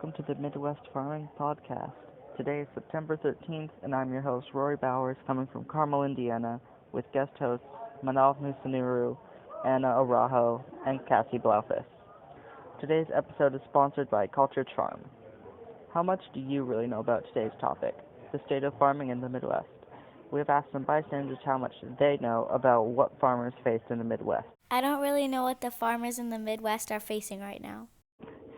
welcome to the Midwest Farming Podcast. Today is September 13th, and I'm your host, Rory Bowers, coming from Carmel, Indiana, with guest hosts Manav Musunuru, Anna Arajo, and Cassie Blaufus. Today's episode is sponsored by Cultured Farm. How much do you really know about today's topic, the state of farming in the Midwest? We have asked some bystanders how much they know about what farmers face in the Midwest. I don't really know what the farmers in the Midwest are facing right now.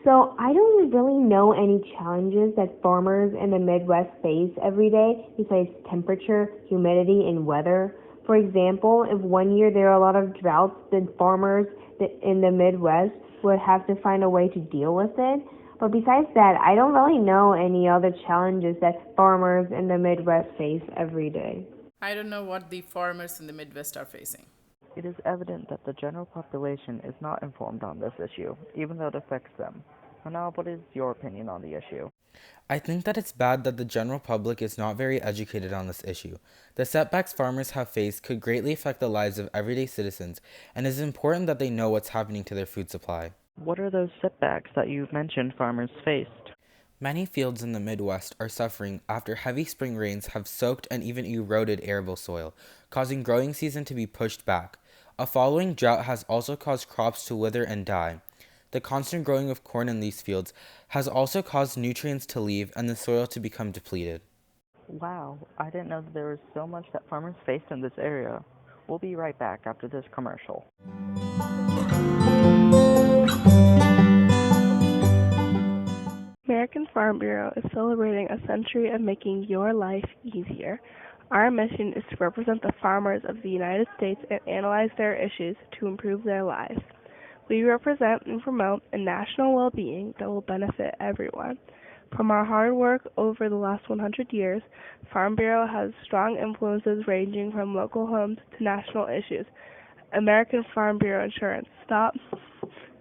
So I don't really know any challenges that farmers in the Midwest face every day besides temperature, humidity, and weather. For example, if one year there are a lot of droughts, then farmers in the Midwest would have to find a way to deal with it. But besides that, I don't really know any other challenges that farmers in the Midwest face every day. I don't know what the farmers in the Midwest are facing. It is evident that the general population is not informed on this issue, even though it affects them. Manal, what is your opinion on the issue? I think that it's bad that the general public is not very educated on this issue. The setbacks farmers have faced could greatly affect the lives of everyday citizens, and it is important that they know what's happening to their food supply. What are those setbacks that you mentioned farmers faced? Many fields in the Midwest are suffering after heavy spring rains have soaked and even eroded arable soil, causing growing season to be pushed back. A following drought has also caused crops to wither and die. The constant growing of corn in these fields has also caused nutrients to leave and the soil to become depleted. Wow, I didn't know that there was so much that farmers faced in this area. We'll be right back after this commercial. American Farm Bureau is celebrating a century of making your life easier. Our mission is to represent the farmers of the United States and analyze their issues to improve their lives. We represent and promote a national well-being that will benefit everyone. From our hard work over the last 100 years, Farm Bureau has strong influences ranging from local homes to national issues. American Farm Bureau Insurance. Stop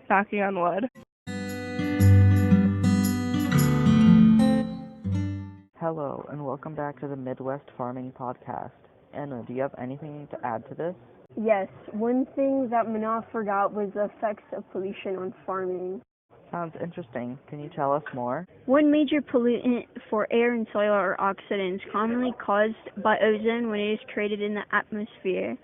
knocking on wood. Hello, and welcome back to the Midwest Farming Podcast. Anna, do you have anything to add to this? Yes, one thing that Manav forgot was the effects of pollution on farming. Sounds interesting. Can you tell us more? One major pollutant for air and soil are oxidants, commonly caused by ozone when it is created in the atmosphere.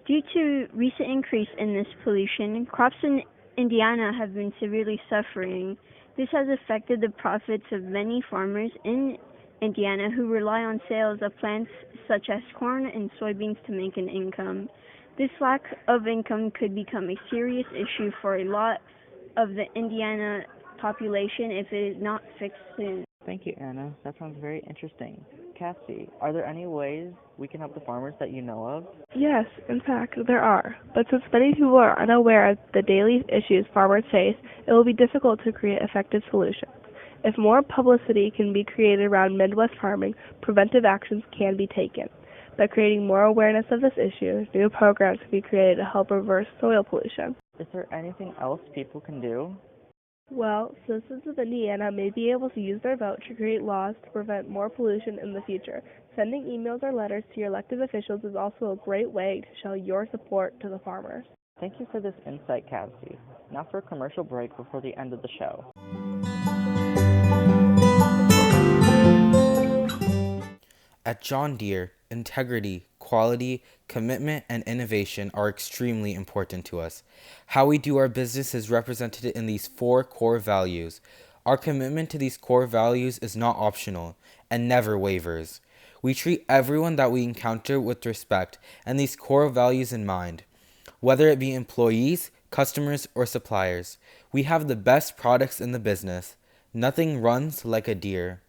Due to recent increase in this pollution, crops in Indiana have been severely suffering. This has affected the profits of many farmers in Indiana who rely on sales of plants such as corn and soybeans to make an income. This lack of income could become a serious issue for a lot of the Indiana population if it is not fixed soon. Thank you, Anna. That sounds very interesting. Cassie, are there any ways we can help the farmers that you know of? Yes, in fact, there are. But since many people are unaware of the daily issues farmers face, it will be difficult to create effective solutions. If more publicity can be created around Midwest farming, preventive actions can be taken. By creating more awareness of this issue, new programs can be created to help reverse soil pollution. Is there anything else people can do? Well, citizens of Indiana may be able to use their vote to create laws to prevent more pollution in the future. Sending emails or letters to your elected officials is also a great way to show your support to the farmers. Thank you for this insight, Cassie. Now for a commercial break before the end of the show. At John Deere, integrity, quality, commitment, and innovation are extremely important to us. How we do our business is represented in these 4 core values. Our commitment to these core values is not optional and never wavers. We treat everyone that we encounter with respect and these core values in mind. Whether it be employees, customers, or suppliers, we have the best products in the business. Nothing runs like a Deere.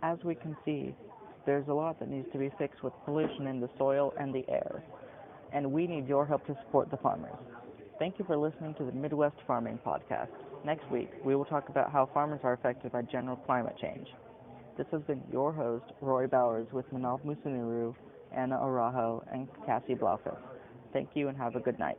As we can see, there's a lot that needs to be fixed with pollution in the soil and the air, and we need your help to support the farmers. Thank you for listening to the Midwest Farming Podcast. Next week, we will talk about how farmers are affected by general climate change. This has been your host, Roy Bowers, with Manav Musunuru, Anna Arajo, and Cassie Blaufus. Thank you and have a good night.